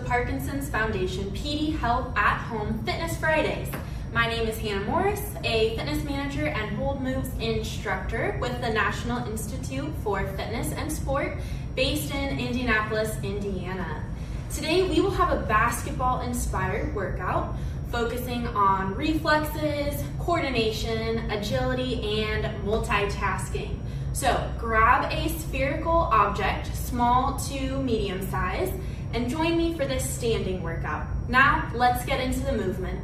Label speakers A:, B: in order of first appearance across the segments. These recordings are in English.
A: Parkinson's Foundation PD Health at Home Fitness Fridays. My name is Hannah Morris, a fitness manager and Bold Moves instructor with the National Institute for Fitness and Sport based in Indianapolis, Indiana. Today we will have a basketball-inspired workout focusing on reflexes, coordination, agility, and multitasking. So grab a spherical object, small to medium size, and join me for this standing workout. Now let's get into the movement.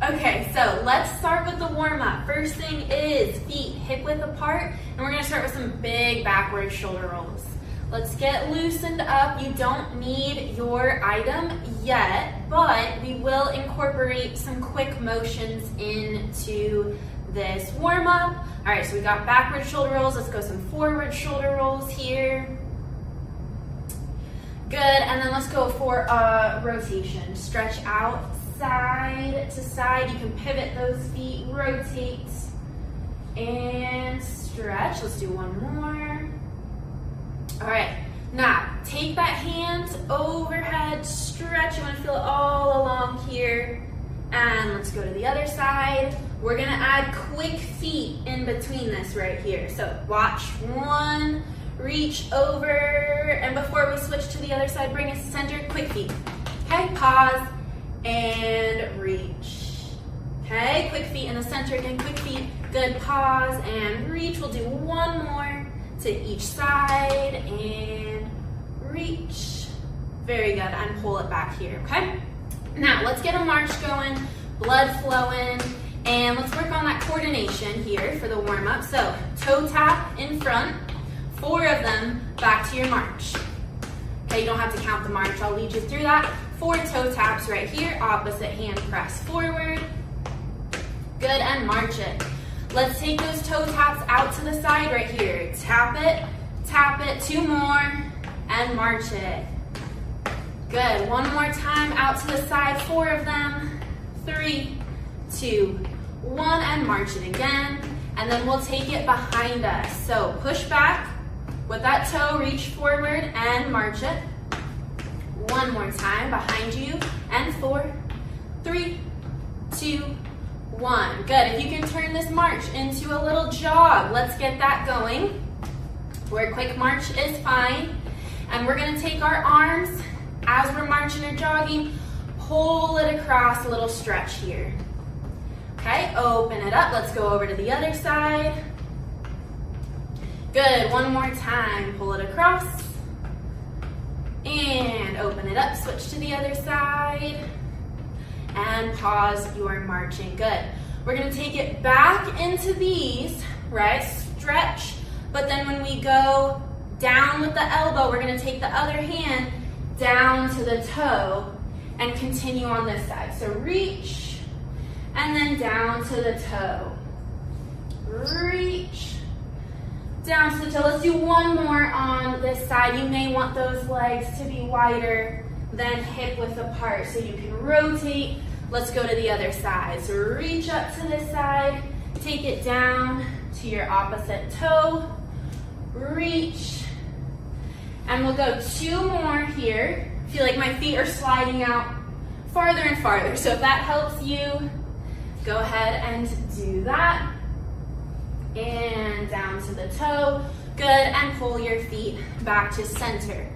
A: Okay, so let's start with the warm-up. First thing is feet hip width apart, and we're gonna start with some big backward shoulder rolls. Let's get loosened up. You don't need your item yet, but we will incorporate some quick motions into this warm-up. All right, so we got backward shoulder rolls. Let's go some forward shoulder rolls here. Good, and then let's go for a rotation. Stretch out side to side. You can pivot those feet, rotate, and stretch. Let's do one more. All right, now take that hand overhead, stretch. You want to feel it all along here. And let's go to the other side. We're gonna add quick feet in between this right here. So watch one, reach over, and before we switch to the other side, bring us center, quick feet. Okay, pause and reach. Okay, quick feet in the center again, quick feet. Good, pause and reach. We'll do one more to each side and reach. Very good, and pull it back here, okay? Now, let's get a march going, blood flowing, and let's work on that coordination here for the warm-up. So, toe tap in front, 4 of them back to your march. Okay, you don't have to count the march, I'll lead you through that. 4 toe taps right here, opposite hand press forward. Good, and march it. Let's take those toe taps out to the side right here. Tap it, 2 more, and march it. Good, one more time, out to the side, 4 of them. 3, 2, 1, and march it again. And then we'll take it behind us. So push back with that toe, reach forward, and march it. One more time, behind you, and 4, 3, 2, 1. Good, if you can turn this march into a little jog, let's get that going. Where a quick march is fine. And we're gonna take our arms, as we're marching or jogging, pull it across, a little stretch here. Okay, open it up. Let's go over to the other side. Good, one more time. Pull it across. And open it up, switch to the other side. And pause your marching. Good. We're gonna take it back into these, right? Stretch, but then when we go down with the elbow, we're gonna take the other hand down to the toe and continue on this side. So reach, and then down to the toe. Reach, down to the toe. Let's do one more on this side. You may want those legs to be wider than hip width apart so you can rotate. Let's go to the other side. So reach up to this side, take it down to your opposite toe, reach, and we'll go 2 more here. I feel like my feet are sliding out farther and farther. So if that helps you, go ahead and do that. And down to the toe. Good, and pull your feet back to center.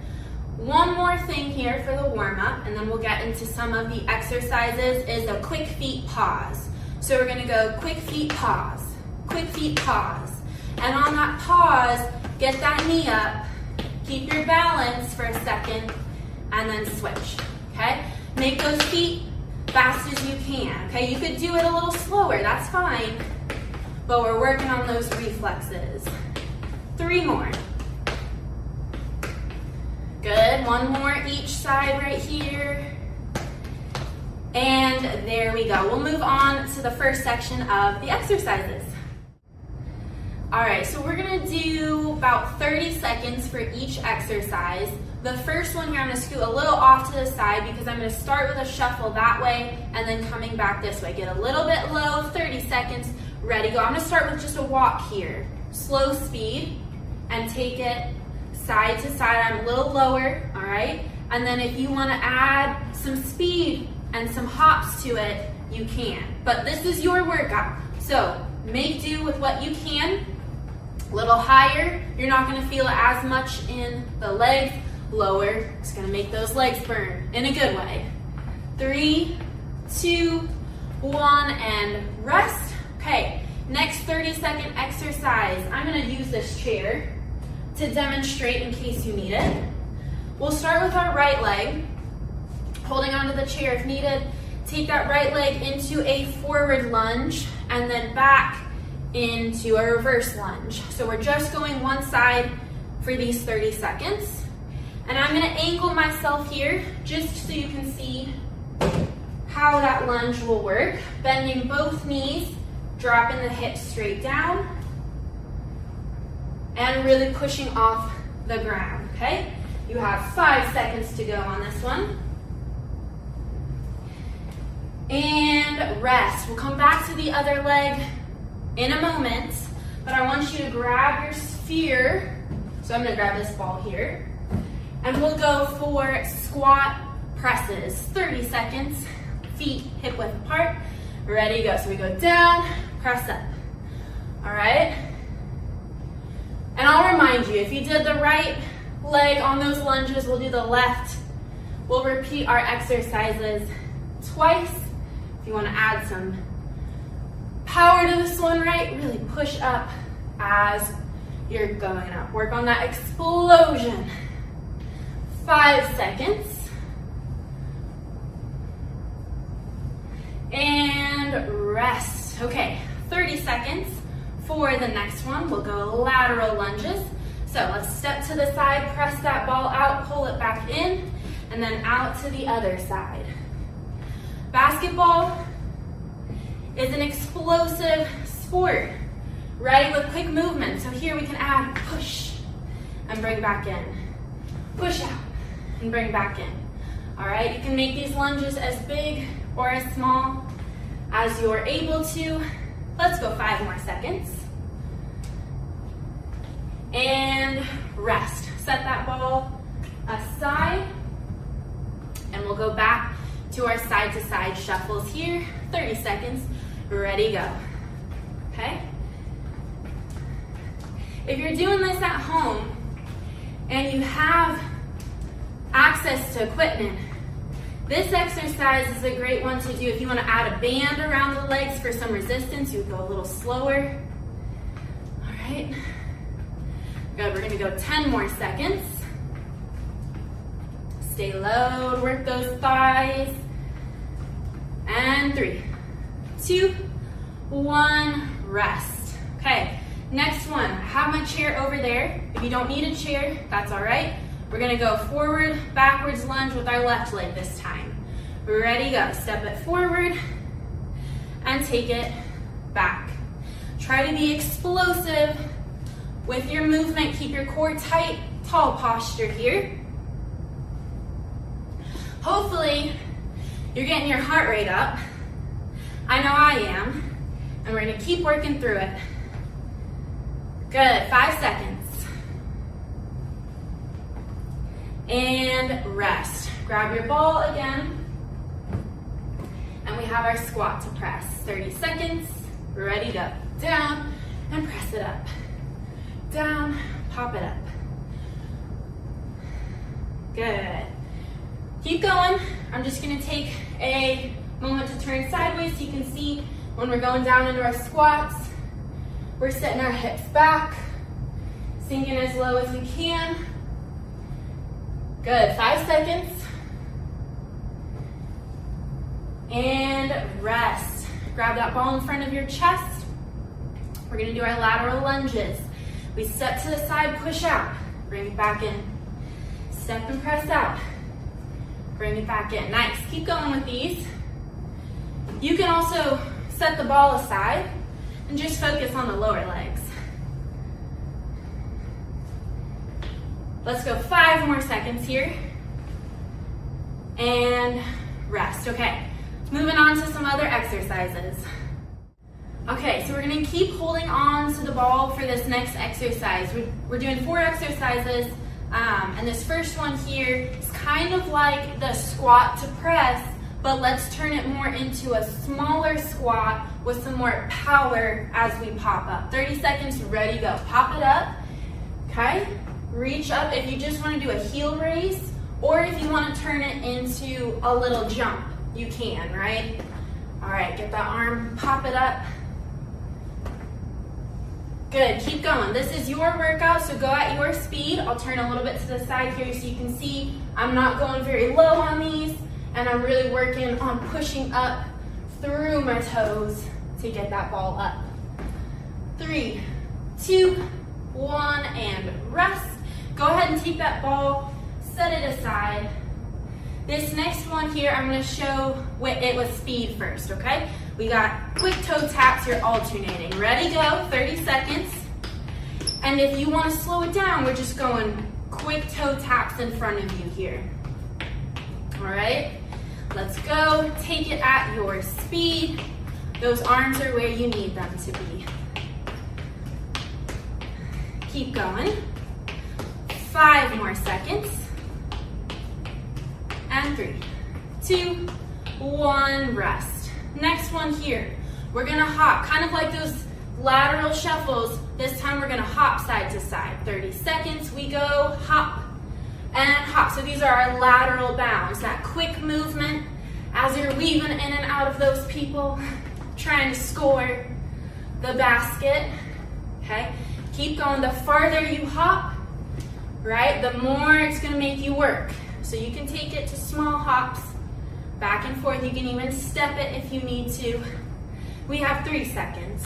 A: One more thing here for the warm-up, and then we'll get into some of the exercises, is a quick feet pause. So we're gonna go quick feet pause, quick feet pause. And on that pause, get that knee up, keep your balance for a second, and then switch, okay? Make those feet fast as you can, okay? You could do it a little slower, that's fine, but we're working on those reflexes. 3 more. Good, one more each side right here. And there we go. We'll move on to the first section of the exercises. All right, so we're gonna do about 30 seconds for each exercise. The first one here, I'm gonna scoot a little off to the side because I'm gonna start with a shuffle that way and then coming back this way. Get a little bit low, 30 seconds, ready, go. I'm gonna start with just a walk here. Slow speed, and take it side to side. I'm a little lower, all right? And then if you want to add some speed and some hops to it, you can. But this is your workout. So make do with what you can. A little higher, you're not going to feel it as much in the legs. Lower, it's going to make those legs burn in a good way. 3, 2, 1, and rest. Okay, next 30-second exercise. I'm going to use this chair to demonstrate in case you need it. We'll start with our right leg, holding onto the chair if needed. Take that right leg into a forward lunge and then back into a reverse lunge. So we're just going one side for these 30 seconds. And I'm gonna angle myself here just so you can see how that lunge will work. Bending both knees, dropping the hips straight down, and really pushing off the ground, okay? You have 5 seconds to go on this one. And rest. We'll come back to the other leg in a moment, but I want you to grab your sphere. So I'm gonna grab this ball here, and we'll go for squat presses. 30 seconds, feet hip width apart. Ready, go. So we go down, press up. All right? And I'll remind you, if you did the right leg on those lunges, we'll do the left. We'll repeat our exercises twice. If you want to add some power to this one, right? Really push up as you're going up. Work on that explosion. 5 seconds. And rest. Okay, 30 seconds for the next one. We'll go lateral lunges. So let's step to the side, press that ball out, pull it back in, and then out to the other side. Basketball is an explosive sport, right? With quick movement. So here we can add push and bring back in. Push out and bring back in. All right, you can make these lunges as big or as small as you're able to. Let's go 5 more seconds. And rest. Set that ball aside, and we'll go back to our side-to-side shuffles here. 30 seconds, ready, go. Okay? If you're doing this at home and you have access to equipment, this exercise is a great one to do if you want to add a band around the legs for some resistance. You would go a little slower. All right. Good, we're gonna go 10 more seconds. Stay low, work those thighs. And 3, 2, 1, rest. Okay, next one, I have my chair over there. If you don't need a chair, that's all right. We're gonna go forward, backwards lunge with our left leg this time. Ready, go. Step it forward and take it back. Try to be explosive with your movement. Keep your core tight, tall posture here. Hopefully, you're getting your heart rate up. I know I am. And we're gonna keep working through it. Good, 5 seconds. And rest. Grab your ball again. And we have our squat to press. 30 seconds, ready, go. Down, and press it up. Down, pop it up. Good. Keep going. I'm just gonna take a moment to turn sideways so you can see when we're going down into our squats, we're setting our hips back, sinking as low as we can. Good, 5 seconds. And rest. Grab that ball in front of your chest. We're gonna do our lateral lunges. We step to the side, push out, bring it back in. Step and press out, bring it back in. Nice, keep going with these. You can also set the ball aside and just focus on the lower legs. Let's go 5 more seconds here. And rest, okay. Moving on to some other exercises. Okay, so we're gonna keep holding on to the ball for this next exercise. We're doing 4 exercises, and this first one here is kind of like the squat to press, but let's turn it more into a smaller squat with some more power as we pop up. 30 seconds, ready, go. Pop it up, okay? Reach up if you just wanna do a heel raise, or if you wanna turn it into a little jump, you can, right? All right, get that arm, pop it up. Good, keep going. This is your workout, so go at your speed. I'll turn a little bit to the side here so you can see I'm not going very low on these, and I'm really working on pushing up through my toes to get that ball up. 3, 2, 1, and rest. Go ahead and take that ball, set it aside. This next one here, I'm gonna show it with speed first, okay? We got quick toe taps, you're alternating. Ready, go, 30 seconds. And if you wanna slow it down, we're just going quick toe taps in front of you here. All right, let's go. Take it at your speed. Those arms are where you need them to be. Keep going. 5 more seconds. And 3, 2, 1, rest. Next one here, we're gonna hop, kind of like those lateral shuffles. This time we're gonna hop side to side. 30 seconds, we go, hop and hop. So these are our lateral bounds, that quick movement as you're weaving in and out of those people, trying to score the basket, okay? Keep going, the farther you hop, right, the more it's gonna make you work. So you can take it to small hops, back and forth. You can even step it if you need to. We have 3 seconds.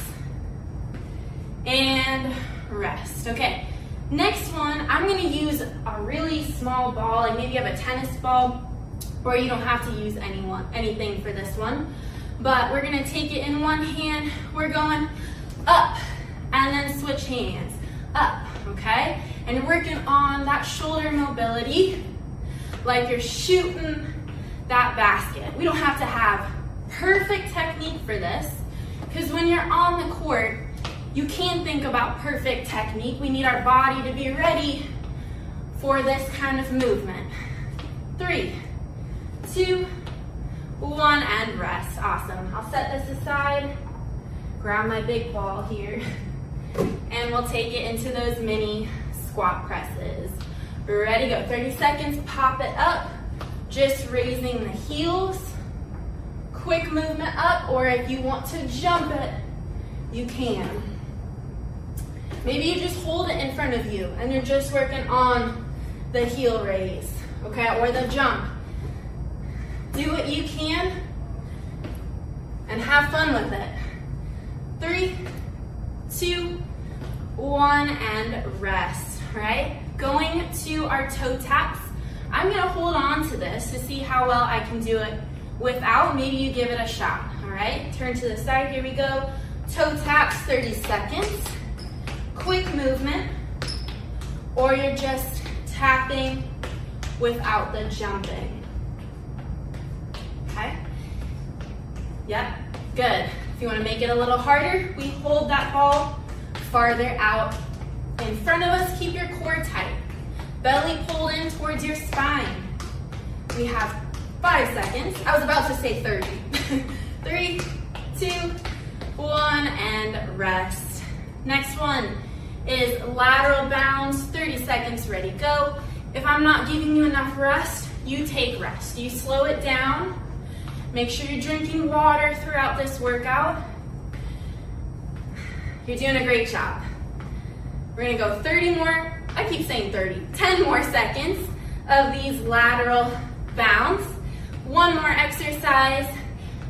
A: And rest. Okay, next one, I'm gonna use a really small ball, like maybe you have a tennis ball, or you don't have to use anything for this one. But we're gonna take it in one hand, we're going up, and then switch hands, up, okay? And working on that shoulder mobility, like you're shooting that basket. We don't have to have perfect technique for this, because when you're on the court, you can't think about perfect technique. We need our body to be ready for this kind of movement. 3, 2, 1, and rest. Awesome. I'll set this aside, grab my big ball here, and we'll take it into those mini squat presses. Ready, go. 30 seconds, pop it up, just raising the heels. Quick movement up, or if you want to jump it, you can. Maybe you just hold it in front of you and you're just working on the heel raise, okay, or the jump. Do what you can and have fun with it. 3, 2, 1, and rest, right? Going to our toe taps. I'm gonna hold on to this to see how well I can do it without. Maybe you give it a shot, all right? Turn to the side, here we go. Toe taps, 30 seconds. Quick movement, or you're just tapping without the jumping, okay? Yep, good. If you wanna make it a little harder, we hold that ball farther out in front of us. Keep your core tight. Belly pulled in towards your spine. We have 5 seconds. I was about to say 30. 3, 2, 1, and rest. Next one is lateral bounds, 30 seconds, ready, go. If I'm not giving you enough rest, you take rest. You slow it down. Make sure you're drinking water throughout this workout. You're doing a great job. We're gonna go 30 more, I keep saying 30, 10 more seconds of these lateral bounds. 1 more exercise,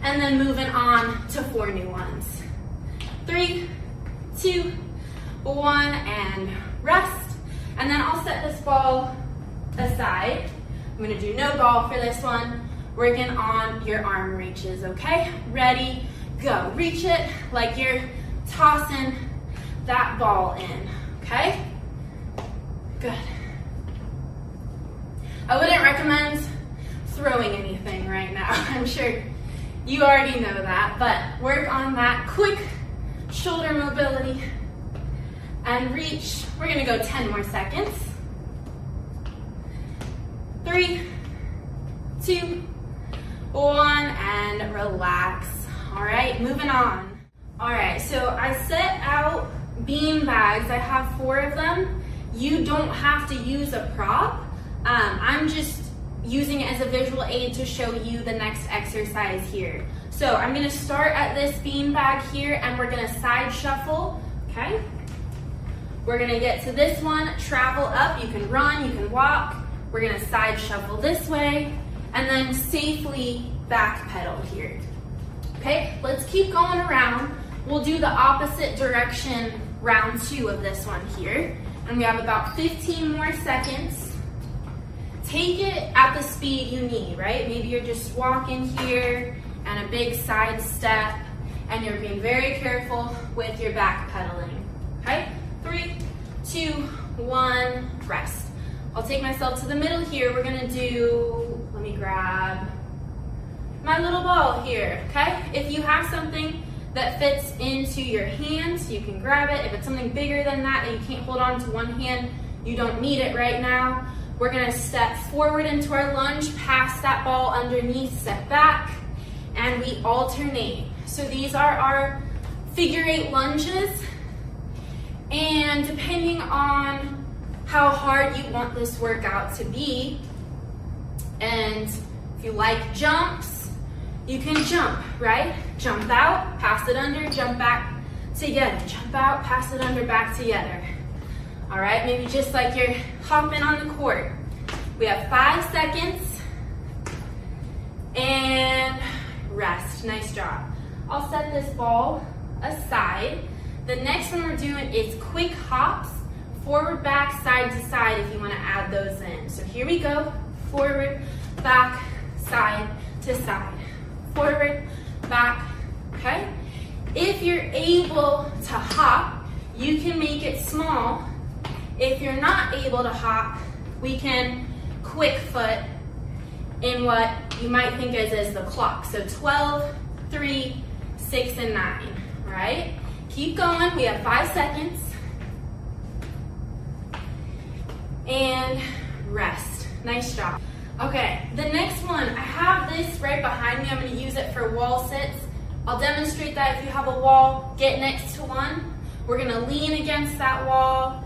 A: and then moving on to 4 new ones. 3, 2, 1, and rest. And then I'll set this ball aside. I'm gonna do no ball for this one. Working on your arm reaches, okay? Ready, go. Reach it like you're tossing that ball in, okay? Good. I wouldn't recommend throwing anything right now. I'm sure you already know that, but work on that quick shoulder mobility, and reach. We're gonna go 10 more seconds. 3, 2, 1, and relax. All right, moving on. All right, so I set out bean bags. I have 4 of them. You don't have to use a prop. I'm just using it as a visual aid to show you the next exercise here. So I'm gonna start at this bean bag here and we're gonna side shuffle, okay? We're gonna get to this one, travel up. You can run, you can walk. We're gonna side shuffle this way and then safely back pedal here. Okay, let's keep going around. We'll do the opposite direction round 2 of this one here. And we have about 15 more seconds. Take it at the speed you need, right? Maybe you're just walking here and a big side step and you're being very careful with your back pedaling, okay? 3, 2, 1, rest. I'll take myself to the middle here. We're gonna do, let me grab my little ball here, okay? If you have something that fits into your hands, you can grab it. If it's something bigger than that that you can't hold on to one hand, you don't need it right now. We're gonna step forward into our lunge, pass that ball underneath, step back, and we alternate. So these are our figure 8 lunges, and depending on how hard you want this workout to be, and if you like jumps, you can jump, right? Jump out, pass it under, jump back together. Jump out, pass it under, back together. All right, maybe just like you're hopping on the court. We have 5 seconds and rest. Nice job. I'll set this ball aside. The next one we're doing is quick hops, forward, back, side to side if you want to add those in. So here we go, forward, back, side to side. Forward, back, okay? If you're able to hop, you can make it small. If you're not able to hop, we can quick foot in what you might think as the clock. So 12, 3, 6, and 9, right? Keep going, we have 5 seconds. And rest, nice job. Okay, the next one, I have this right behind me. I'm gonna use it for wall sits. I'll demonstrate that if you have a wall, get next to one. We're gonna lean against that wall,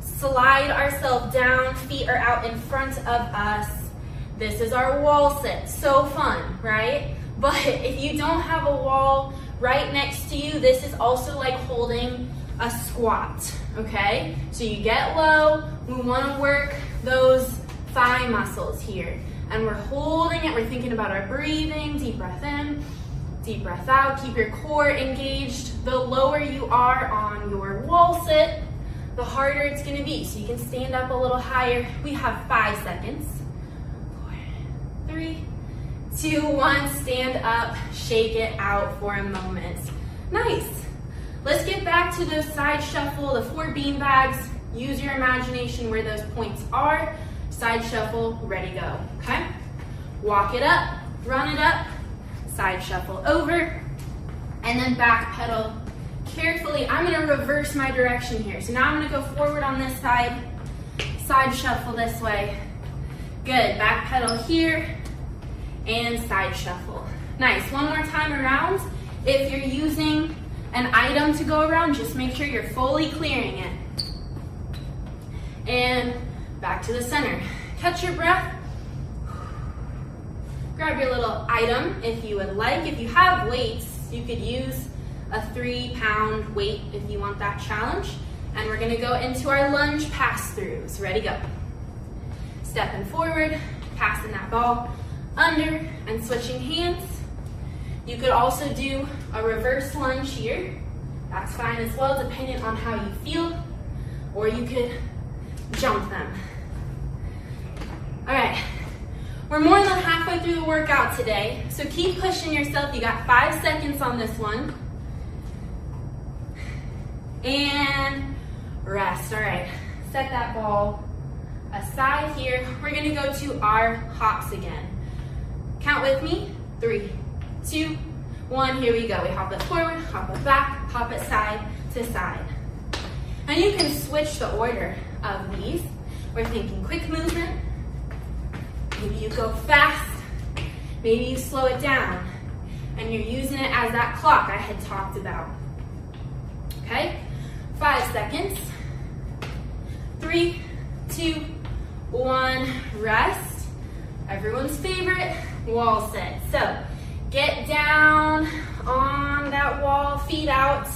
A: slide ourselves down, feet are out in front of us. This is our wall sit, so fun, right? But if you don't have a wall right next to you, this is also like holding a squat, okay? So you get low, we wanna work those thigh muscles here. And we're holding it, we're thinking about our breathing, deep breath in, deep breath out, keep your core engaged. The lower you are on your wall sit, the harder it's gonna be. So you can stand up a little higher. We have 5 seconds. 4, 3, 2, 1, stand up, shake it out for a moment. Nice. Let's get back to those side shuffle, the 4 bean bags. Use your imagination where those points are. Side shuffle, ready, go, okay? Walk it up, run it up, side shuffle over, and then back pedal carefully. I'm gonna reverse my direction here. So now I'm gonna go forward on this side, side shuffle this way. Good, back pedal here, and side shuffle. Nice, one more time around. If you're using an item to go around, just make sure you're fully clearing it. And back to the center. Catch your breath. Grab your little item if you would like. If you have weights, you could use a 3-pound weight if you want that challenge. And we're gonna go into our lunge pass-throughs. Ready, go. Stepping forward, passing that ball under and switching hands. You could also do a reverse lunge here. That's fine as well, depending on how you feel. Or you could jump them. All right, we're more than halfway through the workout today, so keep pushing yourself. You got 5 seconds on this one. And rest, all right. Set that ball aside here. We're gonna go to our hops again. Count with me, 3, 2, 1, here we go. We hop it forward, hop it back, hop it side to side. And you can switch the order of these. We're thinking quick movement. Maybe you go fast. Maybe you slow it down. And you're using it as that clock I had talked about. Okay? 5 seconds. 3, 2, 1, rest. Everyone's favorite, wall sit. So get down on that wall, feet out,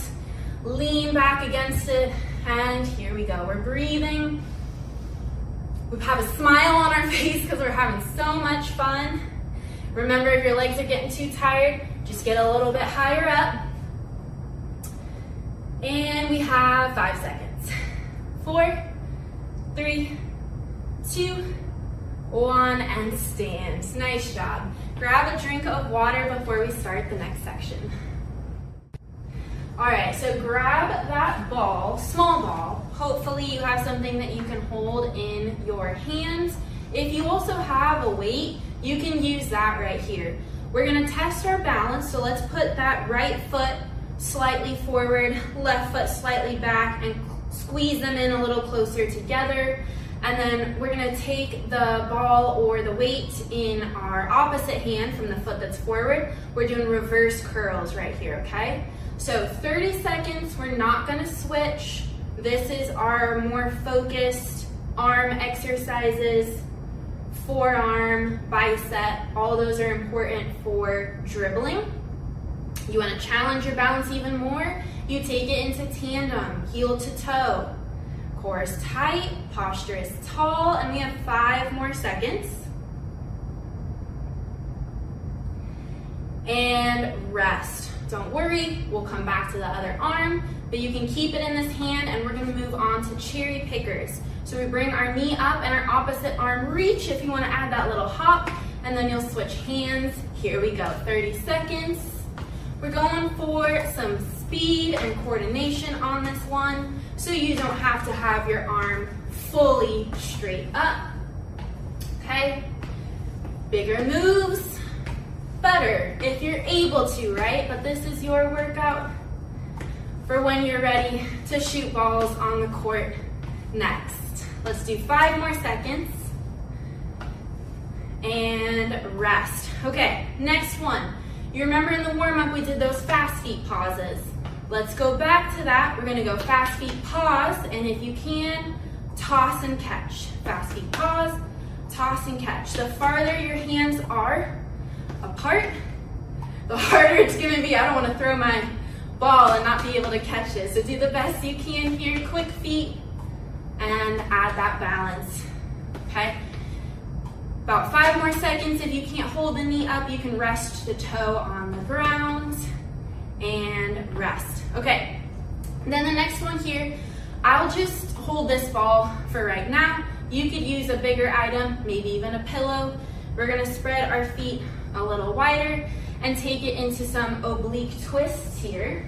A: lean back against it, and here we go. We're breathing. We have a smile on our face because we're having so much fun. Remember, if your legs are getting too tired, just get a little bit higher up. And we have 5 seconds. 4, 3, 2, 1, and stand. Nice job. Grab a drink of water before we start the next section. All right, so grab that ball, small ball. Hopefully you have something that you can hold in your hands. If you also have a weight, you can use that right here. We're gonna test our balance, so let's put that right foot slightly forward, left foot slightly back, and squeeze them in a little closer together. And then we're gonna take the ball or the weight in our opposite hand from the foot that's forward. We're doing reverse curls right here, okay? So 30 seconds, we're not gonna switch. This is our more focused arm exercises, forearm, bicep, all those are important for dribbling. You wanna challenge your balance even more, you take it into tandem, heel to toe. Core is tight, posture is tall, and we have 5 more seconds. And rest. Don't worry, we'll come back to the other arm, but you can keep it in this hand, and we're gonna move on to cherry pickers. So we bring our knee up and our opposite arm reach if you wanna add that little hop, and then you'll switch hands. Here we go, 30 seconds. We're going for some speed and coordination on this one, so you don't have to have your arm fully straight up, okay? Bigger moves, better if you're able to, right? But this is your workout for when you're ready to shoot balls on the court next. Let's do 5 more seconds and rest. Okay, next one. You remember in the warm-up we did those fast feet pauses. Let's go back to that. We're gonna go fast feet pause, and if you can, toss and catch. Fast feet pause, toss and catch. The farther your hands are apart, the harder it's gonna be. I don't wanna throw my ball and not be able to catch it. So do the best you can here, quick feet, and add that balance, okay? About 5 more seconds. If you can't hold the knee up, you can rest the toe on the ground and rest. Okay, then the next one here, I'll just hold this ball for right now. You could use a bigger item, maybe even a pillow. We're gonna spread our feet a little wider and take it into some oblique twists here.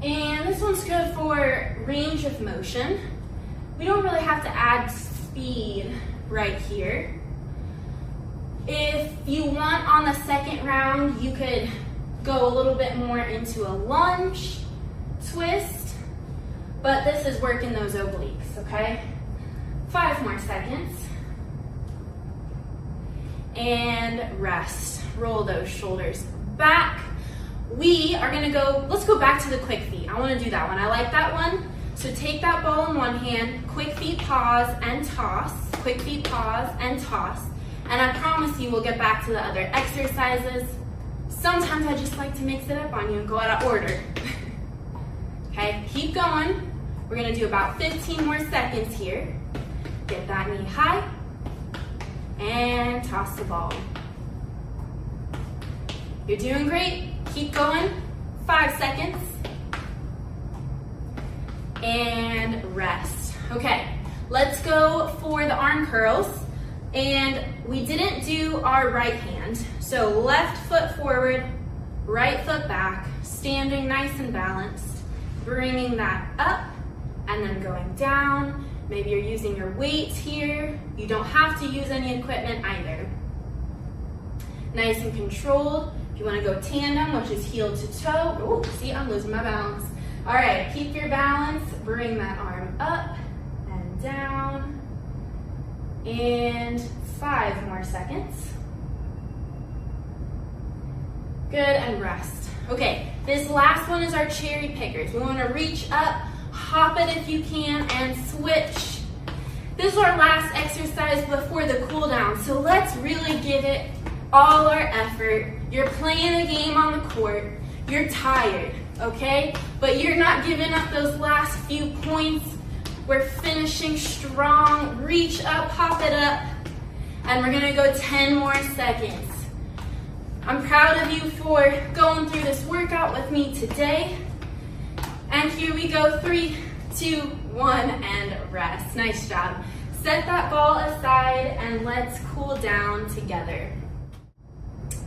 A: And this one's good for range of motion. We don't really have to add speed right here. If you want on the second round, you could go a little bit more into a lunge twist, but this is working those obliques, okay? 5 more seconds. And rest. Roll those shoulders back. We are gonna go, let's go back to the quick feet. I wanna do that one, I like that one. So take that ball in one hand, quick feet pause and toss, quick feet pause and toss. And I promise you we'll get back to the other exercises. Sometimes I just like to mix it up on you and go out of order. Okay, keep going. We're gonna do about 15 more seconds here. Get that knee high and toss the ball. You're doing great. Keep going. 5 seconds. And rest. Okay, let's go for the arm curls. And we didn't do our right hand. So left foot forward, right foot back, standing nice and balanced, bringing that up and then going down. Maybe you're using your weights here. You don't have to use any equipment either. Nice and controlled. If you want to go tandem, which is heel to toe, oh, see, I'm losing my balance. All right, keep your balance, bring that arm up and down, and 5 more seconds. Good, and rest. Okay, this last one is our cherry pickers. We want to reach up, hop it if you can, and switch. This is our last exercise before the cool down, so let's really give it all our effort. You're playing a game on the court, you're tired, okay? But you're not giving up those last few points. We're finishing strong. Reach up, hop it up, and we're gonna go 10 more seconds. I'm proud of you for going through this workout with me today. And here we go, 3, 2, 1, and rest. Nice job. Set that ball aside and let's cool down together.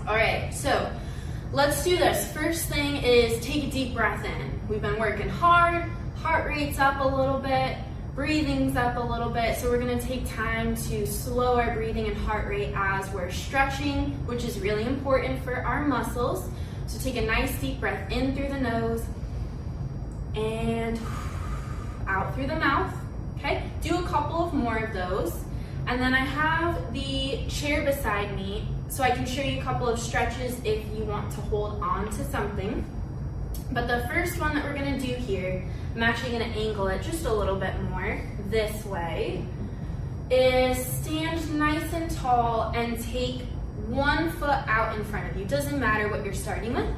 A: All right, so let's do this. First thing is take a deep breath in. We've been working hard, heart rate's up a little bit, breathing's up a little bit, so we're gonna take time to slow our breathing and heart rate as we're stretching, which is really important for our muscles. So take a nice deep breath in through the nose and out through the mouth, okay? Do a couple of more of those. And then I have the chair beside me so I can show you a couple of stretches if you want to hold on to something. But the first one that we're gonna do here, I'm actually gonna angle it just a little bit more this way, is stand nice and tall and take one foot out in front of you. Doesn't matter what you're starting with.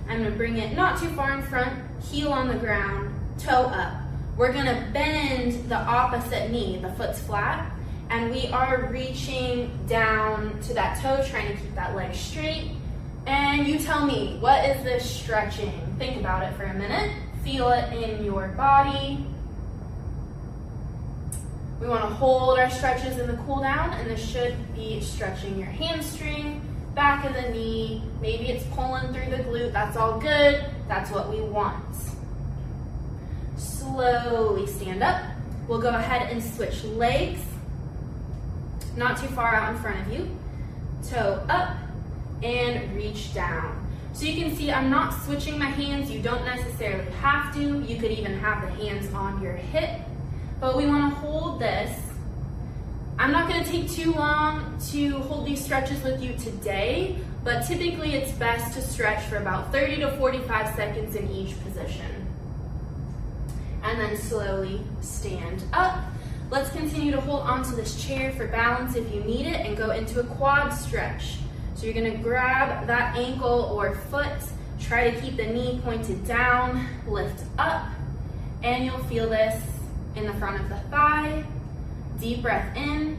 A: I'm gonna bring it not too far in front, heel on the ground, toe up. We're gonna bend the opposite knee, the foot's flat, and we are reaching down to that toe, trying to keep that leg straight. And you tell me, what is this stretching? Think about it for a minute. Feel it in your body. We want to hold our stretches in the cool down, and this should be stretching your hamstring, back of the knee. Maybe it's pulling through the glute. That's all good. That's what we want. Slowly stand up. We'll go ahead and switch legs. Not too far out in front of you. Toe up and reach down. So you can see I'm not switching my hands. You don't necessarily have to. You could even have the hands on your hip, but we want to hold this. I'm not going to take too long to hold these stretches with you today, but typically it's best to stretch for about 30 to 45 seconds in each position. And then slowly stand up. Let's continue to hold onto this chair for balance if you need it and go into a quad stretch. So you're gonna grab that ankle or foot, try to keep the knee pointed down, lift up, and you'll feel this in the front of the thigh. Deep breath in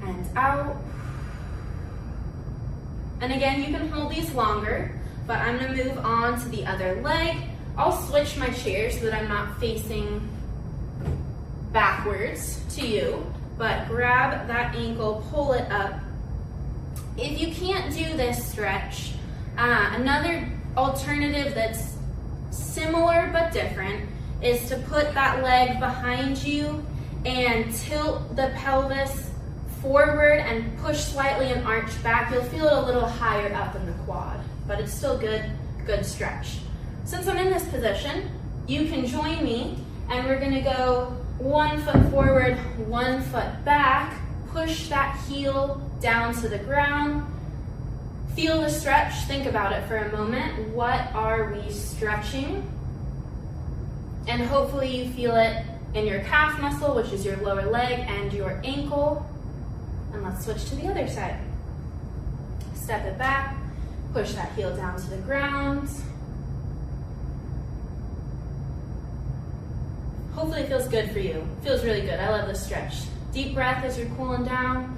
A: and out. And again, you can hold these longer, but I'm gonna move on to the other leg. I'll switch my chair so that I'm not facing backwards to you, but grab that ankle, pull it up. If you can't do this stretch, another alternative that's similar but different is to put that leg behind you and tilt the pelvis forward and push slightly and arch back. You'll feel it a little higher up in the quad, but it's still good stretch. Since I'm in this position, you can join me and we're gonna go 1 foot forward, 1 foot back, push that heel down to the ground. Feel the stretch, think about it for a moment. What are we stretching? And hopefully you feel it in your calf muscle, which is your lower leg, and your ankle. And let's switch to the other side. Step it back, push that heel down to the ground. Hopefully it feels good for you. It feels really good. I love this stretch. Deep breath as you're cooling down.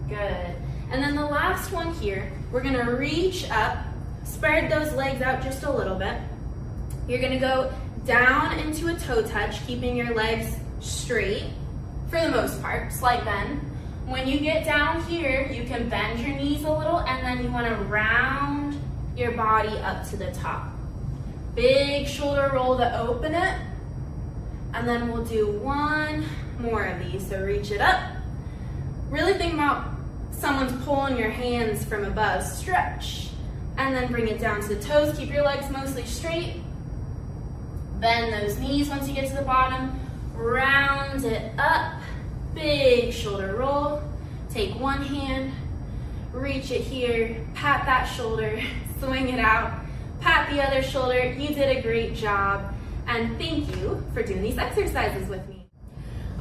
A: Good. And then the last one here, we're gonna reach up, spread those legs out just a little bit. You're gonna go down into a toe touch, keeping your legs straight for the most part, slight bend. When you get down here, you can bend your knees a little, and then you wanna round your body up to the top. Big shoulder roll to open it, and then we'll do one more of these. So reach it up. Really think about someone's pulling your hands from above, stretch. And then bring it down to the toes. Keep your legs mostly straight. Bend those knees once you get to the bottom. Round it up. Big shoulder roll. Take one hand, reach it here, pat that shoulder, swing it out, pat the other shoulder. You did a great job, and thank you for doing these exercises with me.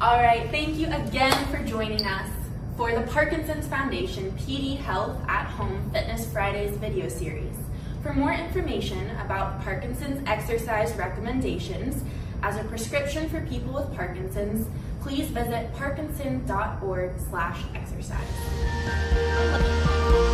A: All right, thank you again for joining us for the Parkinson's Foundation PD Health at Home Fitness Fridays video series. For more information about Parkinson's exercise recommendations as a prescription for people with Parkinson's, please visit parkinson.org/exercise.